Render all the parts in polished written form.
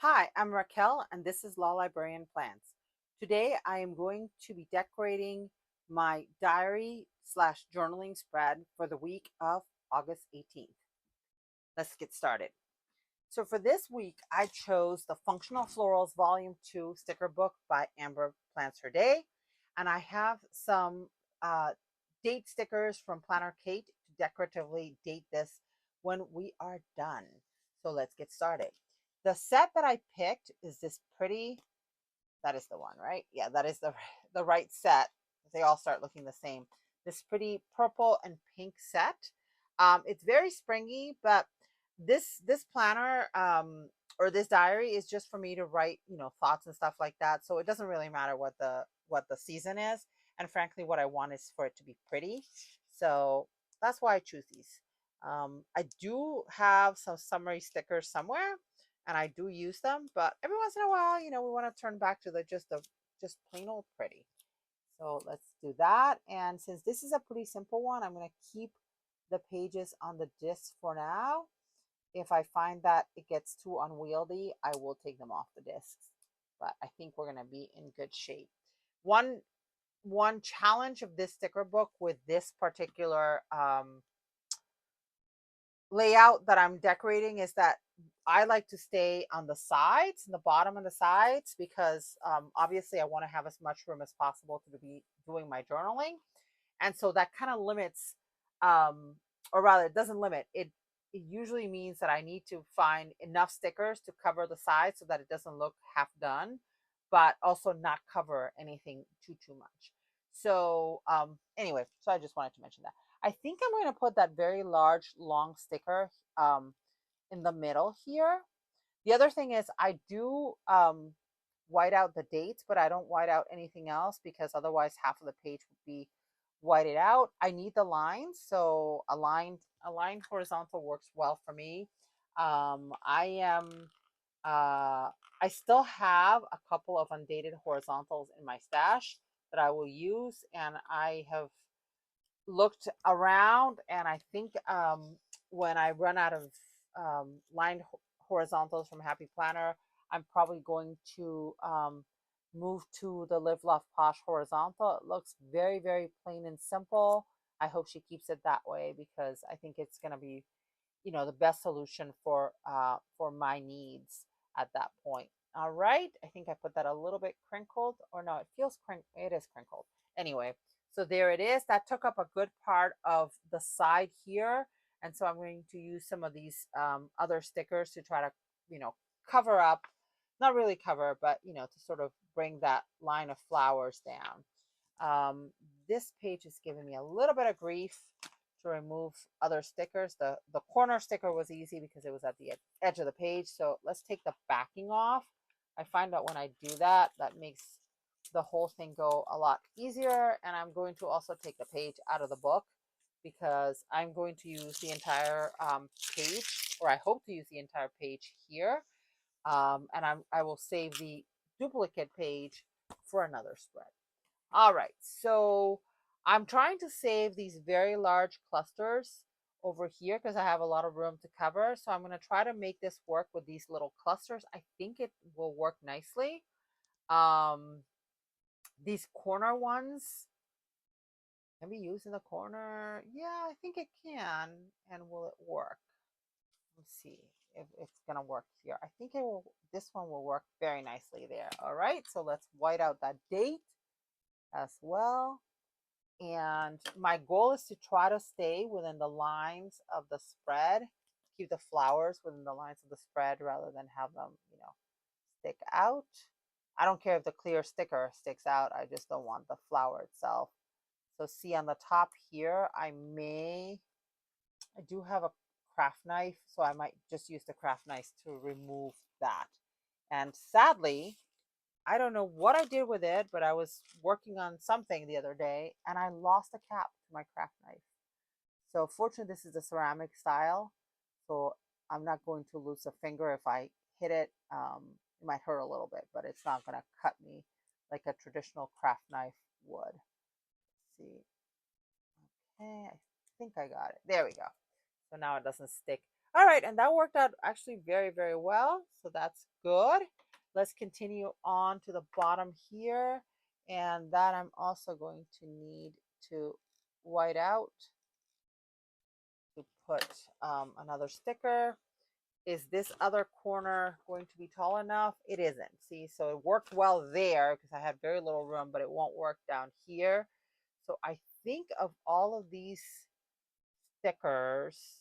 Hi, I'm Raquel, and this is Law Librarian Plants. Today, I am going to be decorating my diary slash journaling spread for the week of August 18th. Let's get started. So, for this week, I chose the Functional Florals Volume 2 sticker book by Amber Plants Her Day, and I have some date stickers from Planner Kate to decoratively date this when we are done. So, let's get started. The set that I picked is this pretty, that is the one, right? Yeah, that is the right set. They all start looking the same. This pretty purple and pink set. It's very springy, but this planner or this diary is just for me to write, thoughts and stuff like that. So it doesn't really matter what the season is. And frankly, what I want is for it to be pretty. So that's why I choose these. I do have some summary stickers somewhere, and I do use them, but every once in a while, we want to turn back to the just plain old pretty. So let's do that. And since this is a pretty simple one, I'm going to keep the pages on the disc for now. If I find that it gets too unwieldy, I will take them off the discs. But I think we're going to be in good shape. One one challenge of this sticker book with this particular layout that I'm decorating is that I like to stay on the sides, the bottom and the sides, because obviously I want to have as much room as possible to be doing my journaling. And so that kind of limits, or rather, it doesn't limit. It usually means that I need to find enough stickers to cover the sides so that it doesn't look half done, but also not cover anything too much. So anyway, so I just wanted to mention that. I think I'm going to put that very large, long sticker in the middle here. The other thing is I do white out the dates, but I don't white out anything else because otherwise half of the page would be whited out. I need the lines, so a line horizontal works well for me. I am I still have a couple of undated horizontals in my stash that I will use, and I have looked around, and I think when I run out of lined horizontals from Happy Planner, I'm probably going to move to the Live Love Posh horizontal. It looks very, very plain and simple. I hope she keeps it that way because I think it's going to be, the best solution for my needs at that point. All right, I think I put that a little bit crinkled, or no, it feels it is crinkled. Anyway, so there it is. That took up a good part of the side here, and so I'm going to use some of these other stickers to try to, cover up, not really cover, but to sort of bring that line of flowers down. This page is giving me a little bit of grief to remove other stickers. The corner sticker was easy because it was at the edge of the page. So let's take the backing off. I find that when I do that, that makes the whole thing go a lot easier. And I'm going to also take the page out of the book because I'm going to use the entire page, or I hope to use the entire page here. And I will save the duplicate page for another spread. All right, so I'm trying to save these very large clusters over here because I have a lot of room to cover. So I'm going to try to make this work with these little clusters. I think it will work nicely. Um, these corner ones can be used in the corner. Yeah, I think it can. And will it work? Let's see if it's going to work here. I think it will. This one will work very nicely there. All right, so let's white out that date as well. And my goal is to try to stay within the lines of the spread, keep the flowers within the lines of the spread rather than have them, stick out. I don't care if the clear sticker sticks out. I just don't want the flower itself. So see on the top here, I do have a craft knife, so I might just use the craft knife to remove that. And sadly, I don't know what I did with it, but I was working on something the other day and I lost a cap to my craft knife. So fortunately, this is a ceramic style, so I'm not going to lose a finger if I hit it. It might hurt a little bit, but it's not going to cut me like a traditional craft knife would. Let's see. Okay, I think I got it. There we go. So now it doesn't stick. All right, and that worked out actually very, very well. So that's good. Let's continue on to the bottom here. And that I'm also going to need to white out to put another sticker. Is this other corner going to be tall enough? It isn't. See, so it worked well there because I had very little room, but it won't work down here. So I think of all of these stickers,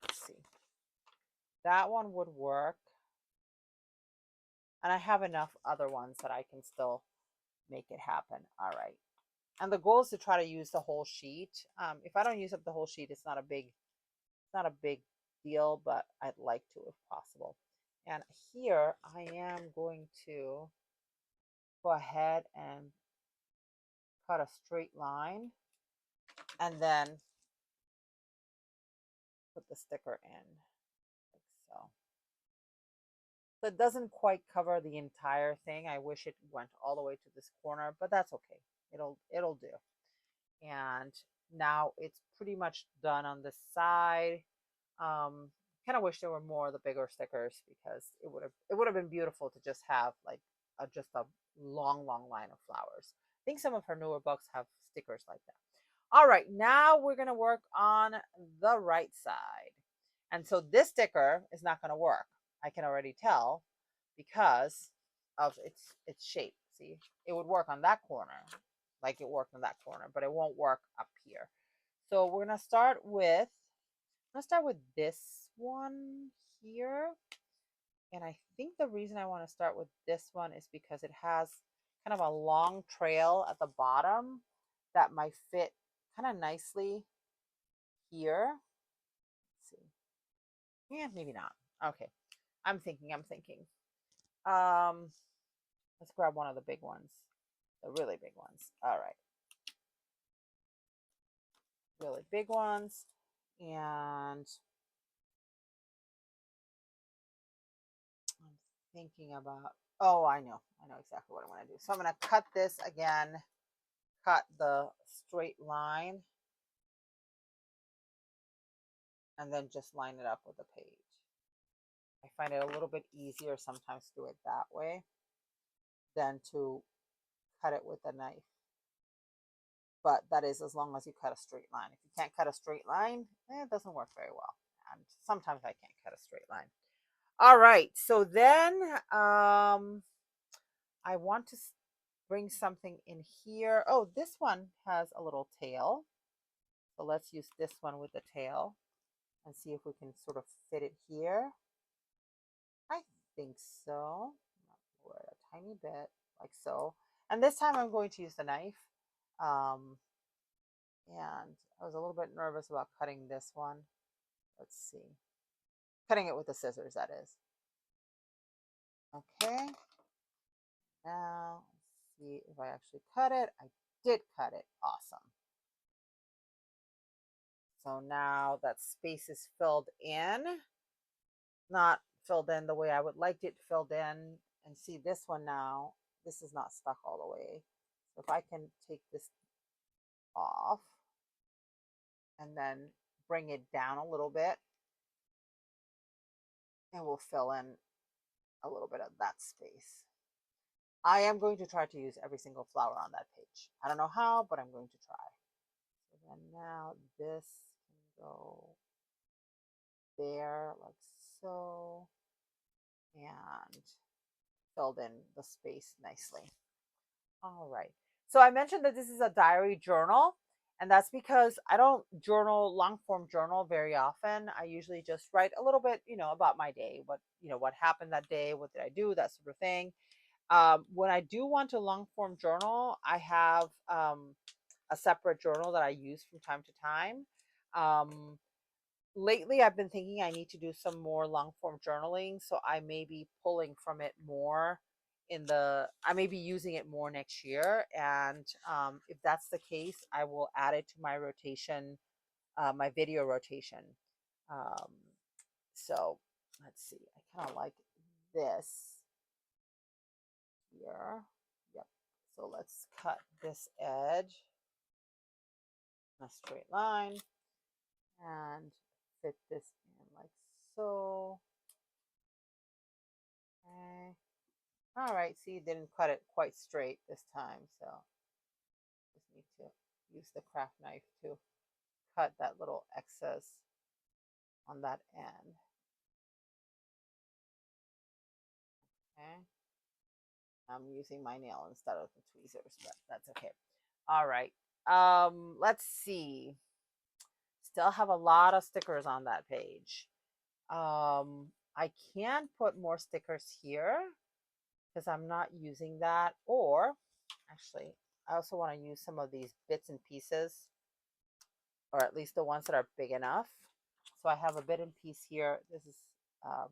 let's see, that one would work. And I have enough other ones that I can still make it happen. All right. And the goal is to try to use the whole sheet. If I don't use up the whole sheet, it's not a big deal, but I'd like to if possible. And here I am going to go ahead and cut a straight line and then put the sticker in like so. So it doesn't quite cover the entire thing. I wish it went all the way to this corner, but that's okay. It'll do. And now it's pretty much done on this side. Kind of wish there were more of the bigger stickers because it would have been beautiful to just have like just a long line of flowers. I think some of her newer books have stickers like that. All right, now we're gonna work on the right side. And so this sticker is not gonna work. I can already tell because of its shape. See, it would work on that corner like it worked on that corner, but it won't work up here. So we're gonna start with this one here. And I think the reason I want to start with this one is because it has kind of a long trail at the bottom that might fit kind of nicely here. Let's see. Yeah, maybe not. Okay. I'm thinking. Let's grab one of the big ones. The really big ones. All right. Really big ones. And I'm thinking about, oh, I know exactly what I want to do. So I'm going to cut this again, cut the straight line, and then just line it up with the page. I find it a little bit easier sometimes to do it that way than to cut it with a knife. But that is as long as you cut a straight line. If you can't cut a straight line, it doesn't work very well. And sometimes I can't cut a straight line. All right, so then I want to bring something in here. Oh, this one has a little tail. So let's use this one with the tail and see if we can sort of fit it here. I think so. Lower it a tiny bit, like so. And this time I'm going to use the knife. And I was a little bit nervous about cutting this one. Let's see. Cutting it with the scissors, that is. Okay. Now, let's see if I actually cut it. I did cut it. Awesome. So now that space is filled in. Not filled in the way I would like it filled in. And see this one now, this is not stuck all the way. So if I can take this off and then bring it down a little bit, it will fill in a little bit of that space. I am going to try to use every single flower on that page. I don't know how, but I'm going to try. So then now this can go there like so, and filled in the space nicely. All right. So I mentioned that this is a diary journal, and that's because I don't journal, long form journal very often. I usually just write a little bit, about my day, what happened that day, what did I do, that sort of thing. When I do want to long form journal, I have a separate journal that I use from time to time. Lately, I've been thinking I need to do some more long form journaling, so I may be pulling from it more I may be using it more next year. And if that's the case, I will add it to my rotation, my video rotation. Um, so let's see, I kind of like this here. Yep. So let's cut this edge in a straight line. and fit this in like so. Okay. All right, see, didn't cut it quite straight this time, so just need to use the craft knife to cut that little excess on that end. Okay. I'm using my nail instead of the tweezers, but that's okay. All right. Let's see. Still have a lot of stickers on that page. I can put more stickers here because I'm not using that. Or actually, I also want to use some of these bits and pieces, or at least the ones that are big enough. So I have a bit and piece here. Um,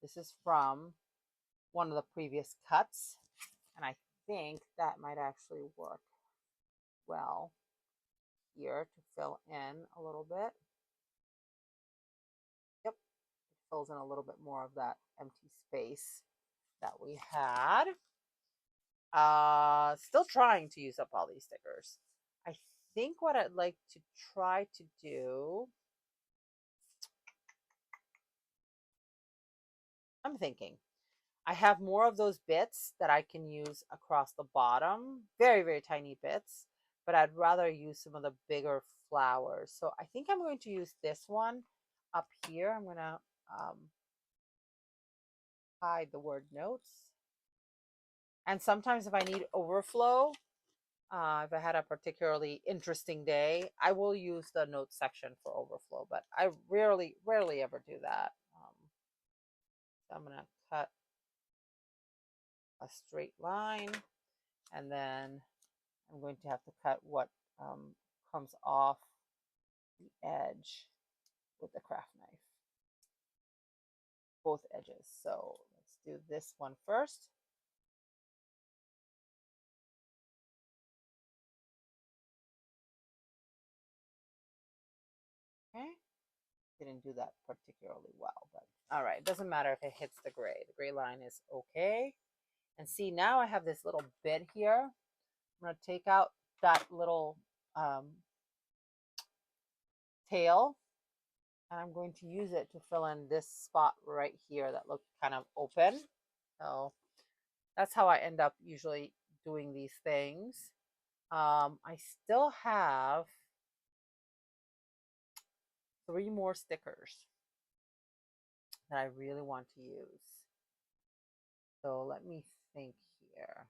this is from one of the previous cuts, and I think that might actually work well here to fill in a little bit. Yep, it fills in a little bit more of that empty space that we had. Still trying to use up all these stickers. I think what I'd like to try to do, I'm thinking I have more of those bits that I can use across the bottom, very, very tiny bits, but I'd rather use some of the bigger flowers. So I think I'm going to use this one up here. I'm going to hide the word notes. And sometimes if I need overflow, if I had a particularly interesting day, I will use the notes section for overflow, but I rarely ever do that. So I'm going to cut a straight line, and then I'm going to have to cut what comes off the edge with the craft knife, both edges. So let's do this one first. Okay, didn't do that particularly well, but all right, it doesn't matter if it hits the gray. The gray line is okay. And see, now I have this little bit here. I'm going to take out that little tail, and I'm going to use it to fill in this spot right here that looked kind of open. So that's how I end up usually doing these things. I still have 3 more stickers that I really want to use. So let me think here.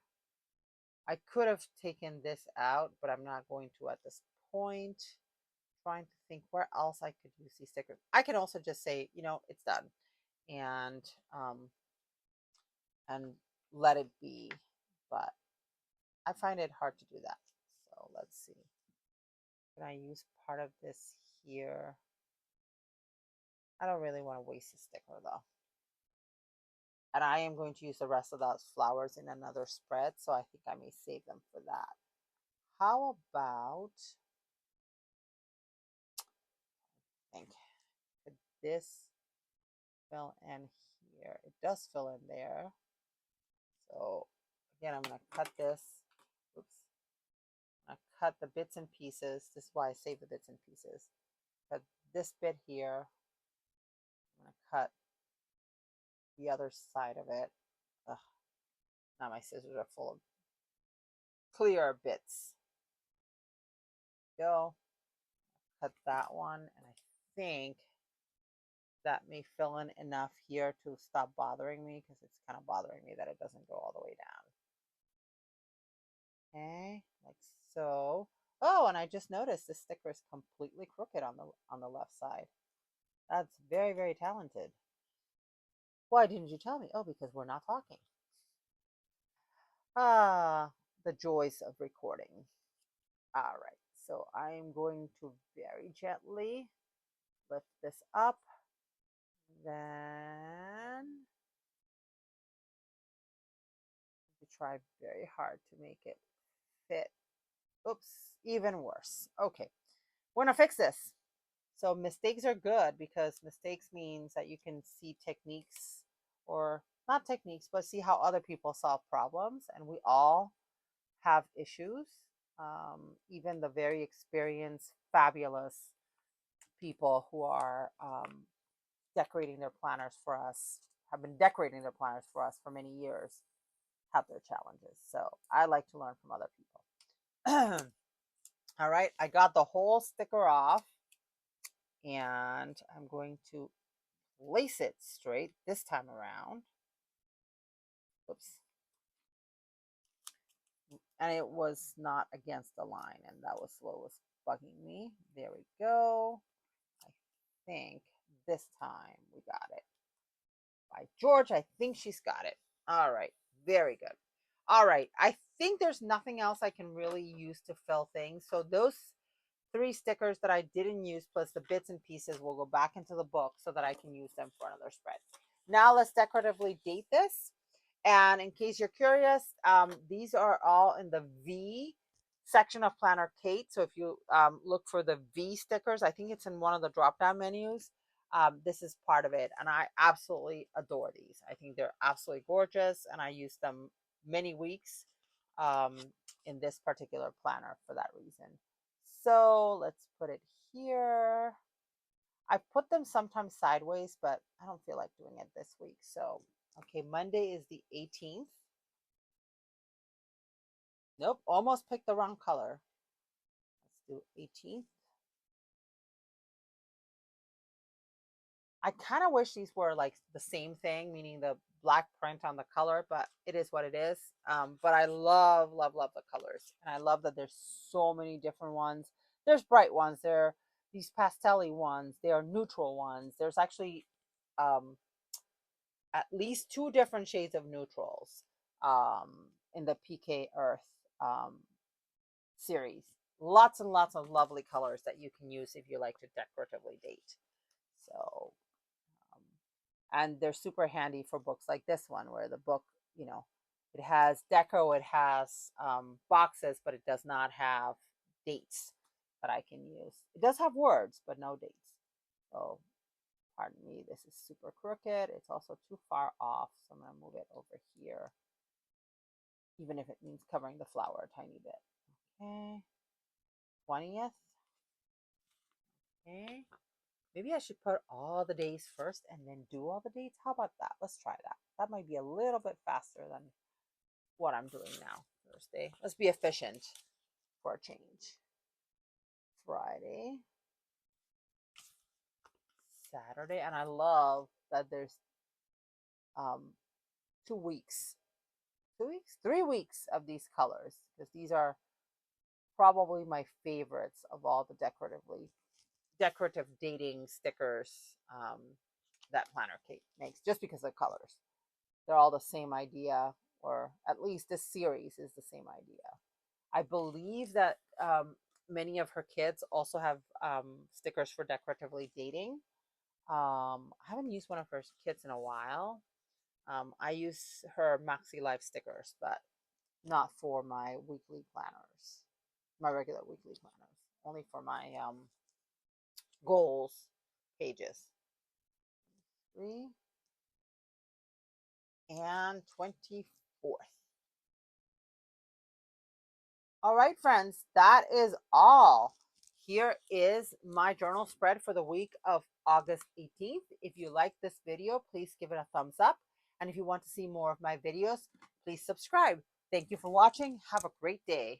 I could have taken this out, but I'm not going to at this point. Trying to think where else I could use these stickers. I can also just say, it's done, and and let it be. But I find it hard to do that. So let's see. Can I use part of this here? I don't really want to waste a sticker though. And I am going to use the rest of those flowers in another spread, so I think I may save them for that. How about, I think, could this fill in here? It does fill in there. So again, I'm going to cut this. Oops. I'm going to cut the bits and pieces. This is why I save the bits and pieces. Cut this bit here. I'm going to cut the other side of it. Ugh. Now my scissors are full of clear bits. Go. Cut that one, and I think that may fill in enough here to stop bothering me, because it's kind of bothering me that it doesn't go all the way down. Okay, like so. Oh, and I just noticed this sticker is completely crooked on the left side. That's very, very talented. Why didn't you tell me? Oh, because we're not talking. The joys of recording. All right, so I'm going to very gently lift this up. Then you try very hard to make it fit. Oops, even worse. Okay, we're gonna fix this. So mistakes are good, because mistakes means that you can see techniques, or not techniques, but see how other people solve problems. And we all have issues. Even the very experienced, fabulous people who are decorating their planners for us, have been decorating their planners for us for many years, have their challenges. So I like to learn from other people. All right, I got the whole sticker off, and I'm going to place it straight this time around. Oops. And it was not against the line, and that was what was bugging me. There we go. I think this time we got it. By George, I think she's got it. All right, very good. All right, I think there's nothing else I can really use to fill things. So those 3 stickers that I didn't use, plus the bits and pieces, will go back into the book so that I can use them for another spread. Now let's decoratively date this. And in case you're curious, these are all in the V section of Planner Kate. So if you look for the V stickers, I think it's in one of the drop-down menus. This is part of it, and I absolutely adore these. I think they're absolutely gorgeous, and I use them many weeks in this particular planner for that reason. So let's put it here. I put them sometimes sideways, but I don't feel like doing it this week. So, okay, Monday is the 18th. Nope, almost picked the wrong color. Let's do 18th. I kind of wish these were like the same thing, meaning the black print on the color, but it is what it is. But I love, love, love the colors. And I love that there's so many different ones. There's bright ones. There are these pastel-y ones. There are neutral ones. There's actually at least 2 different shades of neutrals in the PK Earth series. Lots and lots of lovely colors that you can use if you like to decoratively date. So and they're super handy for books like this one, where the book, you know, it has deco, it has boxes, but it does not have dates that I can use. It does have words, but no dates. So pardon me, this is super crooked. It's also too far off, so I'm going to move it over here, even if it means covering the flower a tiny bit. Okay, 20th. Okay, maybe I should put all the days first and then do all the dates. How about that? Let's try that. That might be a little bit faster than what I'm doing now. Thursday. Let's be efficient for a change. Friday. Saturday. And I love that there's 2 weeks. 2 weeks? 3 weeks of these colors, because these are probably my favorites of all the decorative dating stickers that Planner Kate makes, just because of the colors. They're all the same idea, or at least this series is the same idea. I believe that many of her kids also have stickers for decoratively dating. I haven't used one of her kits in a while. I use her Maxi Life stickers, but not for my weekly planners, my regular weekly planners, only for my goals pages. 3 and 24th. All right, friends, that is all. Here is my journal spread for the week of August 18th. If you like this video, please give it a thumbs up. And if you want to see more of my videos, please subscribe. Thank you for watching. Have a great day.